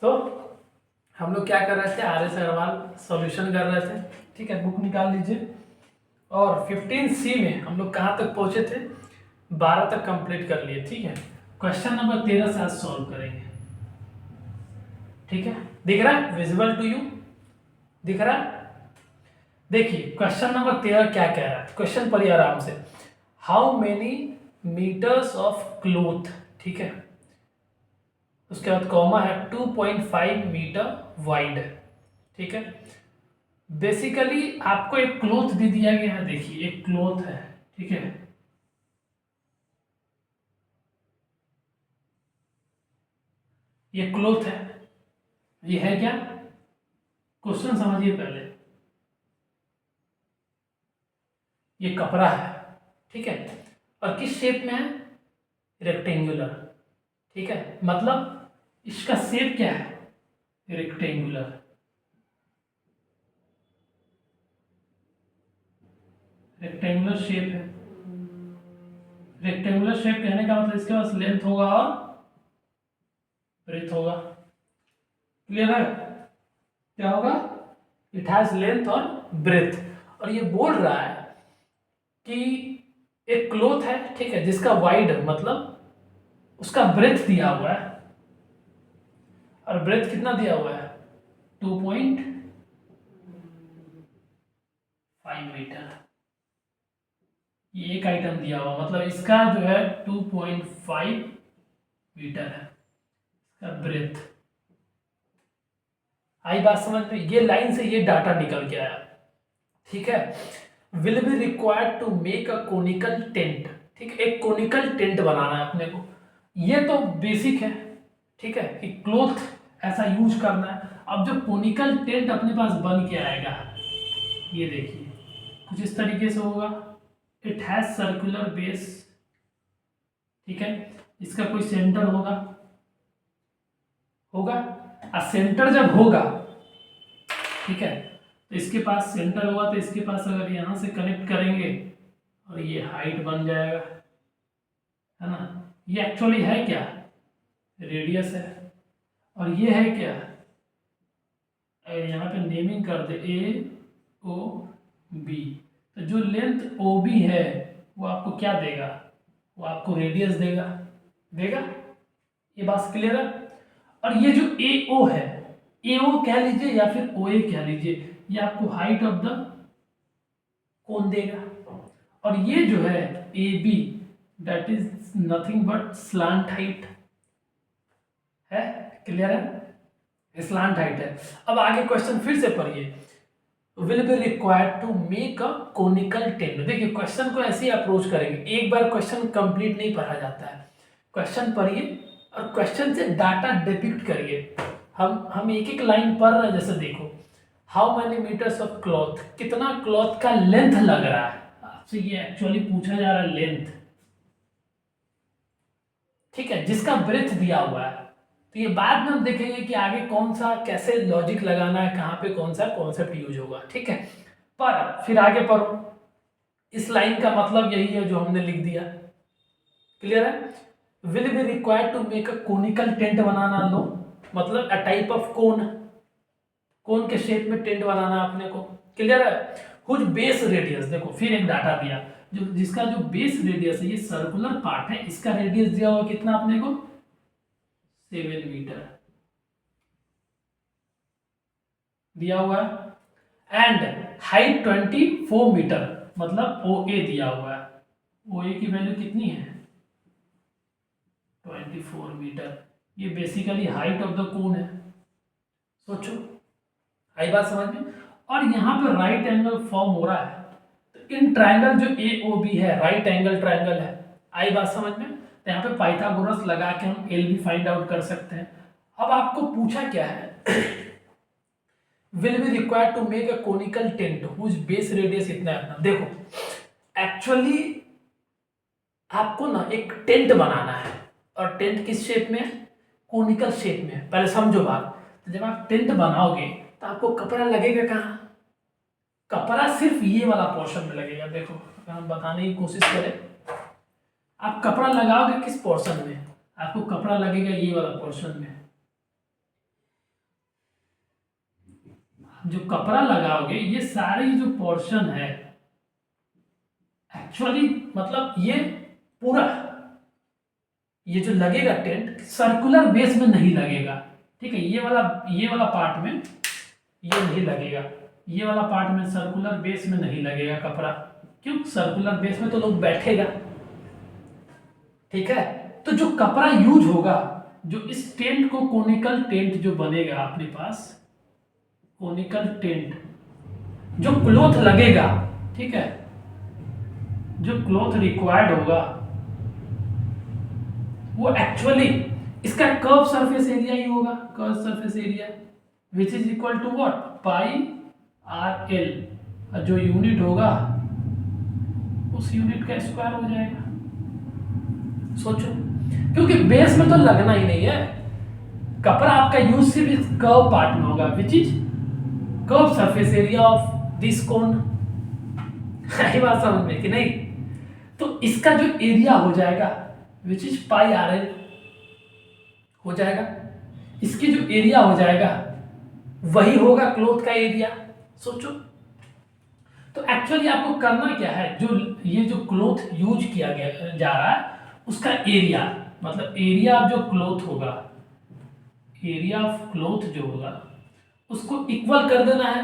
तो हम लोग क्या कर रहे थे, आर एस अग्रवाल सॉल्यूशन कर रहे थे। ठीक है, बुक निकाल लीजिए। और 15C में हम लोग कहाँ तक पहुँचे थे, 12 तक कंप्लीट कर लिए। ठीक है, क्वेश्चन नंबर 13 से आज सॉल्व करेंगे। ठीक है, दिख रहा है, विजिबल टू यू दिख रहा है। देखिए क्वेश्चन नंबर 13 क्या कह रहा है, क्वेश्चन पढ़िए आराम से। How many metres of cloth, ठीक है, उसके बाद कॉमा है 2.5 मीटर वाइड। ठीक है, बेसिकली आपको एक क्लोथ दे दिया गया है। देखिए एक क्लोथ है, ठीक है, ये क्लोथ है। ये है क्या, क्वेश्चन समझिए पहले। ये कपड़ा है, ठीक है, और किस शेप में है, रेक्टेंगुलर। ठीक है, मतलब इसका शेप क्या है, रेक्टेंगुलर। रेक्टेंगुलर शेप है। रेक्टेंगुलर शेप कहने का मतलब इसके पास लेंथ होगा और ब्रेथ होगा। क्लियर है, क्या होगा, इट हैज लेंथ और ब्रेथ। और ये बोल रहा है कि एक क्लोथ है, ठीक है, जिसका वाइड मतलब उसका ब्रेथ दिया हुआ है, और ब्रेथ कितना दिया हुआ है, 2.5 मीटर। ये एक आइटम दिया हुआ, मतलब इसका जो है 2.5 मीटर है इसका ब्रेथ। आई बात समझ में, ये लाइन से ये डाटा निकल के आया। ठीक है, will be required to make a conical tent. ठीक है, एक कोनिकल टेंट बनाना है अपने को। ये तो बेसिक है, ठीक है, कि क्लोथ ऐसा यूज करना है। अब जो कोनिकल टेंट अपने पास बन के आएगा, ये देखिए कुछ इस तरीके से होगा। इट हैज सर्कुलर बेस, ठीक है, इसका कोई सेंटर होगा, होगा, और सेंटर जब होगा, ठीक है, तो इसके पास सेंटर होगा, तो इसके पास अगर यहां से कनेक्ट करेंगे और ये हाइट बन जाएगा, है ना। ये एक्चुअली है क्या, रेडियस है। और ये है क्या, अगर यहाँ पे नेमिंग कर दे AOB, तो जो लेंथ OB है वो आपको क्या देगा, वो आपको रेडियस देगा, देगा। ये बात क्लियर है। और ये जो AO है, AO कह लीजिए या फिर OA कह लीजिए, ये आपको हाइट ऑफ द कोन देगा। और ये जो है AB, that is nothing but slant height है। क्लियर है, स्लांट हाइट है। अब आगे क्वेश्चन फिर से पढ़िए। Will be required to make a conical tent. देखिए क्वेश्चन को ऐसे ही अप्रोच करेंगे, एक बार क्वेश्चन कंप्लीट नहीं पढ़ा जाता है। क्वेश्चन पढ़िए और क्वेश्चन से डाटा डिपिक्ट करिए। हम एक एक लाइन पढ़ रहे हैं, जैसे देखो, how many metres of cloth, कितना क्लॉथ का लेंथ लग रहा है, आपसे ये एक्चुअली पूछा जा रहा है लेंथ। ठीक है, जिसका ब्रेथ दिया हुआ है। तो ये बाद में हम देखेंगे कि आगे कौन सा कैसे लॉजिक लगाना है, कहाँ पे कौन सा कॉन्सेप्ट यूज होगा। ठीक है, पर फिर आगे पढ़ो। इस लाइन का मतलब यही है जो हमने लिख दिया। क्लियर है, will be required to make a conical tent बनाना लो, मतलब अ टाइप ऑफ कोन, कोन के शेप में टेंट बनाना अपने को। क्लियर है, कुछ बेस रेडियस, देखो फिर एक डाटा दिया, जो जिसका जो बेस रेडियस है, ये सर्कुलर पार्ट है, इसका रेडियस दिया हुआ कितना अपने को, 7 मीटर दिया हुआ है। एंड हाइट 24 मीटर, मतलब OA दिया हुआ है। OA की वैल्यू कितनी है, 24 मीटर। ये basically height of the cone है। सोचो, आई बात समझ में। और यहाँ पे राइट एंगल फॉर्म हो रहा है, तो इन ट्राइंगल जो AOB है, राइट एंगल ट्राइंगल है। आई बात समझ में, तो यहाँ पे पाइथागोरस लगा के हम LB फाइंड आउट कर सकते हैं। अब आपको पूछा क्या है, will be required to make a conical tent whose base radius इतना है। देखो एक्चुअली आपको ना एक टेंट बनाना है, और टेंट किस शेप में है, कोनिकल शेप में है। पहले समझो बात, तो जब आप टेंट बनाओगे तो आपको कपड़ा लगेगा कहाँ, कपड़ा सिर्फ ये वाला पोर्शन में लगेगा। देखो अगर हम बताने की कोशिश करें, आप कपड़ा लगाओगे किस पोर्शन में, आपको कपड़ा लगेगा ये वाला पोर्शन में। जो कपड़ा लगाओगे ये सारी जो पोर्शन है एक्चुअली मतलब ये पूरा ये जो लगेगा टेंट सर्कुलर बेस में नहीं लगेगा, ठीक है। ये वाला पार्ट में ये नहीं लगेगा, ये वाला पार्ट में सर्कुलर बेस में नहीं लगेगा कपड़ा। क्यों? सर्कुलर बेस में तो लोग बैठेगा, ठीक है। तो जो कपड़ा यूज होगा, जो इस टेंट को कोनिकल टेंट जो बनेगा अपने पास, कोनिकल टेंट जो क्लॉथ लगेगा, ठीक है, जो क्लॉथ रिक्वायर्ड होगा वो एक्चुअली इसका कर्व सरफेस एरिया ही होगा, curve surface area which is equal to what, pi R L, और जो यूनिट होगा उस यूनिट का स्क्वायर हो जाएगा। सोचो, क्योंकि बेस में तो लगना ही नहीं है, कपड़ा आपका यूज सिर्फ इस कर्व पार्ट में होगा which is curve surface area of this cone. आई बात समझ में कि नहीं? तो इसका जो एरिया हो जाएगा which is pi R L हो जाएगा, इसकी जो एरिया हो जाएगा वही होगा क्लॉथ का एरिया। सोचो, तो एक्चुअली आपको करना क्या है, जो ये जो क्लॉथ यूज किया गया जा रहा है उसका एरिया, मतलब एरिया ऑफ जो क्लॉथ होगा, एरिया ऑफ क्लॉथ जो होगा उसको इक्वल कर देना है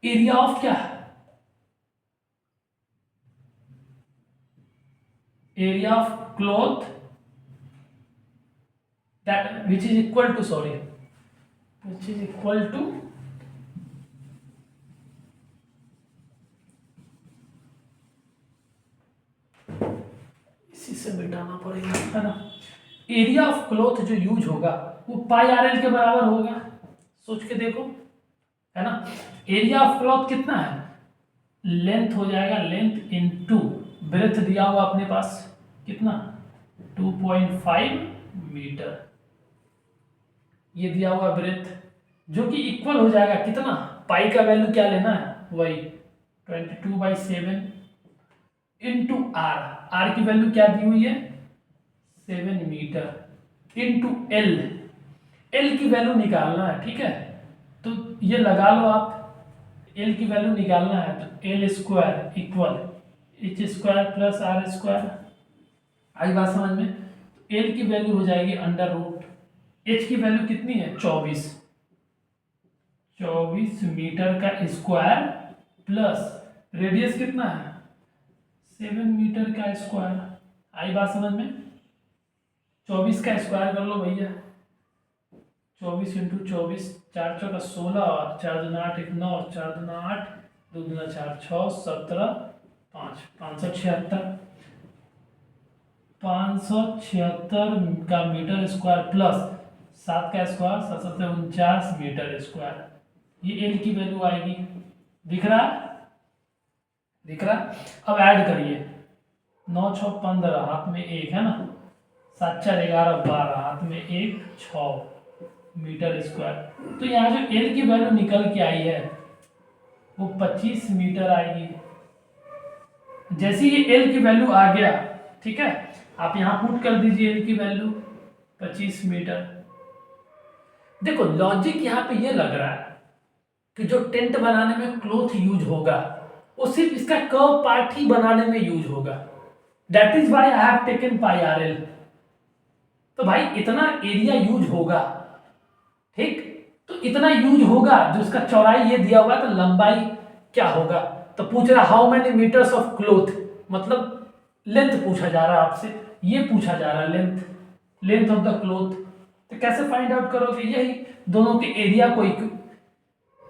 एरिया ऑफ क्या, area of cloth that which is equal to which is equal to इसी से मिटाना पड़ेगा, है ना। एरिया ऑफ क्लॉथ जो यूज होगा वो पाई आर एल के बराबर होगा, सोच के देखो, है ना। एरिया ऑफ क्लॉथ कितना है, लेंथ हो जाएगा, लेंथ इनटू ब्रेथ दिया हुआ अपने पास कितना 2.5 मीटर, ये दिया हुआ ब्रेथ जो कि इक्वल हो जाएगा कितना, पाई का वैल्यू क्या लेना है, वही 22/7 इंटू आर, आर की वैल्यू क्या दी हुई है 7 मीटर इंटू एल, एल की वैल्यू निकालना है, ठीक है। तो ये लगा लो आप, एल की वैल्यू निकालना है तो L square equal H square plus R square. आई बात समझ में? तो एल की वैल्यू हो जाएगी अंडर रूट, एच की वैल्यू कितनी है 24 मीटर का स्क्वायर प्लस रेडियस कितना है 7 मीटर का स्क्वायर। आई बात समझ में? 24 का स्क्वायर कर लो भैया, 24 इंटू 24, 4 चौका 16, 4 दूना 8, 1 9, 4 दूना 8, 2 दूना 4 6, 17, 5 576, 576 का मीटर स्क्वायर प्लस 7 का स्क्वायर 7 7 49 मीटर स्क्वायर, ये एल की वैल्यू आएगी। दिख रहा है? दिख रहा? अब ऐड करिए, 9 6 15 हाथ में 1 है ना, 7 4 11 12 हाथ में 1 6 मीटर स्क्वायर। तो यहाँ जो एल की वैल्यू निकल के आई है वो 25 मीटर आएगी। जैसे ये एल की वैल्यू आ गया, ठीक है, आप यहाँ पुट कर दीजिए एल की वैल्यू 25 मीटर। देखो लॉजिक यहाँ पे ये लग रहा है कि जो टेंट बनाने में क्लॉथ यूज होगा वो सिर्फ इसका कर्व पार्ट ही बनाने में यूज होगा, that is why I have taken pi R L. तो भाई इतना एरिया यूज होगा, ठीक, तो इतना यूज होगा, जो उसका चौड़ाई ये दिया हुआ है तो लंबाई क्या होगा, तो पूछ रहा how many metres of cloth, मतलब लेंथ पूछा जा रहा है आपसे, ये पूछा जा रहा है length, length of the cloth. तो कैसे फाइंड आउट करोगे, यही दोनों के एरिया को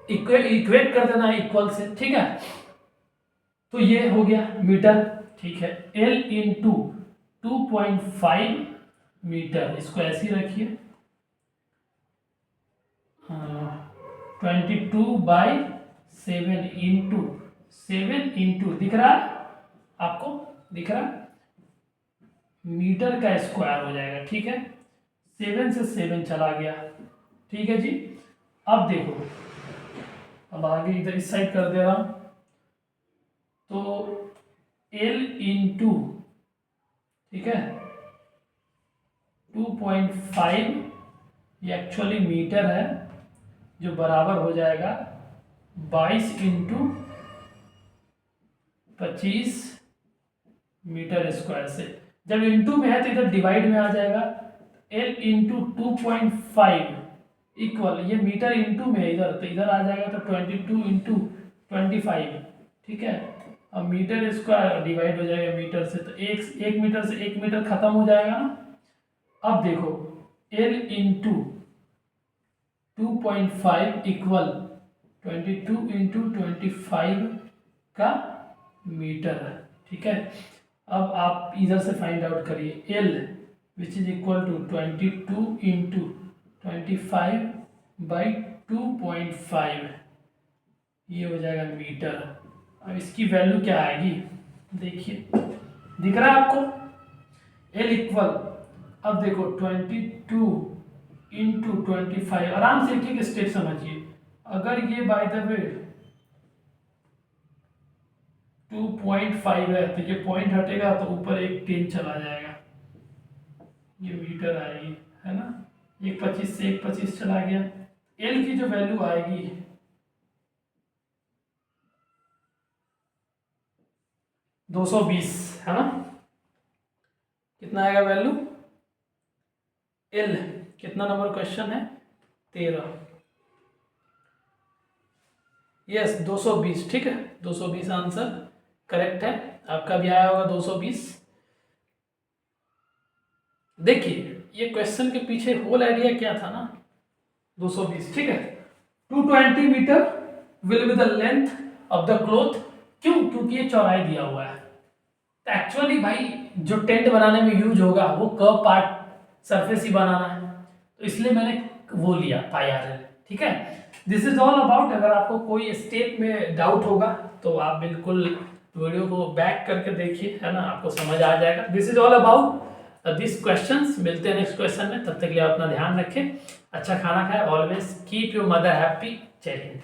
इक्वेट कर देना है इक्वल से, ठीक है। तो ये हो गया मीटर, ठीक है, एल इंटू 2.5 मीटर, इसको ऐसे ही रखिए, 22/7 इंटू 7 इंटू, दिख रहा है आपको, दिख रहा है, मीटर का स्क्वायर हो जाएगा, ठीक है। 7 से 7 चला गया, ठीक है जी। अब देखो, अब आगे इधर इस साइड कर दे रहा हूं, तो L इंटू, ठीक है, 2.5 ये एक्चुअली मीटर है, जो बराबर हो जाएगा 22 इंटू 25 मीटर स्क्वायर से। जब इंटू में है तो इधर डिवाइड में आ जाएगा, L इंटू 2.5 इक्वल, ये मीटर इंटू में है इधर, तो इधर आ जाएगा तो 22 इंटू 25, ठीक है। अब मीटर स्क्वायर डिवाइड हो जाएगा मीटर से, तो एक मीटर से 1 मीटर खत्म हो जाएगा ना। अब देखो L इंटू 2.5 इक्वल 22 इंटू 25 का मीटर, ठीक है। अब आप इधर से फाइंड आउट करिए L which is equal to 22 into 25 by 2.5, ये हो जाएगा मीटर। अब इसकी वैल्यू क्या आएगी देखिए, दिख रहा है आपको L इक्वल, अब देखो 22 इंटू 25, आराम से एक एक स्टेप समझिए। अगर ये बाय द वे 2.5 है तो ये पॉइंट हटेगा तो ऊपर एक 10 चला जाएगा, ये मीटर आएगी, है ना। एक 25 से एक 25 चला गया। L की जो वैल्यू आएगी 220, है ना। कितना आएगा वैल्यू L, कितना नंबर क्वेश्चन है 13, यस 220, ठीक है। 220 आंसर करेक्ट है, आपका भी आया होगा 220। देखिए ये क्वेश्चन के पीछे होल आइडिया क्या था ना, 220, ठीक है। 220 meter will be the length of the cloth, क्यों, क्योंकि ये चौड़ाई दिया हुआ है। तो एक्चुअली भाई जो टेंट बनाने में यूज होगा वो कर्व पार्ट सरफेस ही बनाना है, तो इसलिए मैंने वो लिया IRL, ठीक है। दिस इज ऑल अबाउट, अगर आपको कोई स्टेप में डाउट होगा तो आप बिल्कुल वीडियो को बैक करके देखिए, है ना, आपको समझ आ जाएगा। This is all about this questions. मिलते हैं नेक्स्ट क्वेश्चन में, तब तक के लिए अपना ध्यान रखें, अच्छा खाना खाएं, always keep your mother happy. जय हिंद।